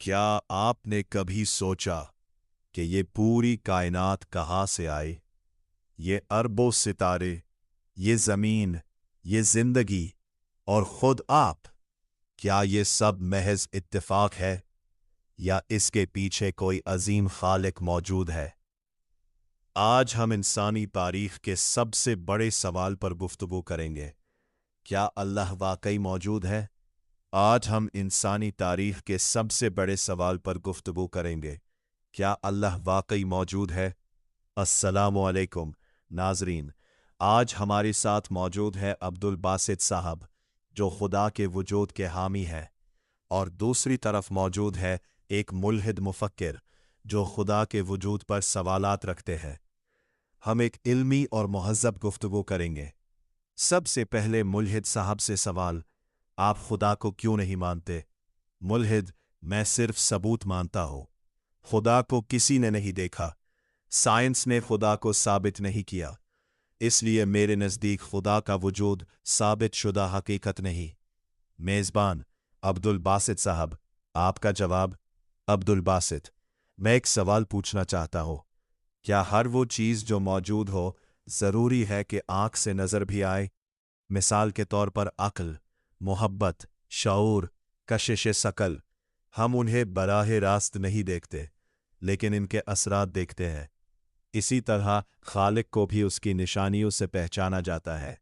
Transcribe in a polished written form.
क्या आपने कभी सोचा कि ये पूरी कायनात कहाँ से आए? ये अरबों सितारे, ये ज़मीन, ये ज़िंदगी और खुद आप, क्या ये सब महज इत्तेफाक है या इसके पीछे कोई अजीम खालिक मौजूद है? आज हम इंसानी तारीख के सबसे बड़े सवाल पर गुफ्तगू करेंगे। क्या अल्लाह वाकई मौजूद है? आज हम इंसानी तारीख के सबसे बड़े सवाल पर गुफ्तगू करेंगे। क्या अल्लाह वाकई मौजूद है? अस्सलामु अलैकुम नाजरीन, आज हमारे साथ मौजूद है अब्दुल बासित साहब, जो खुदा के वजूद के हामी है, और दूसरी तरफ मौजूद है एक मुल्हिद मुफक्किर जो खुदा के वजूद पर सवालात रखते हैं। हम एक इल्मी और मुहज़्ज़ब गुफ्तगू करेंगे। सबसे पहले मुल्हिद साहब से सवाल, आप खुदा को क्यों नहीं मानते? मुल्हिद, मैं सिर्फ सबूत मानता हूं। खुदा को किसी ने नहीं देखा, साइंस ने खुदा को साबित नहीं किया, इसलिए मेरे नज़दीक खुदा का वजूद साबित शुदा हकीकत नहीं। मेज़बान अब्दुल बासित साहब, आपका जवाब। अब्दुल बासित, मैं एक सवाल पूछना चाहता हूं। क्या हर वो चीज़ जो मौजूद हो ज़रूरी है कि आंख से नज़र भी आए? मिसाल के तौर पर अक्ल, मोहब्बत, शऊर, कशिश सकल, हम उन्हें बराह रास्त नहीं देखते, लेकिन इनके असरात देखते हैं। इसी तरह खालिक को भी उसकी निशानियों से पहचाना जाता है।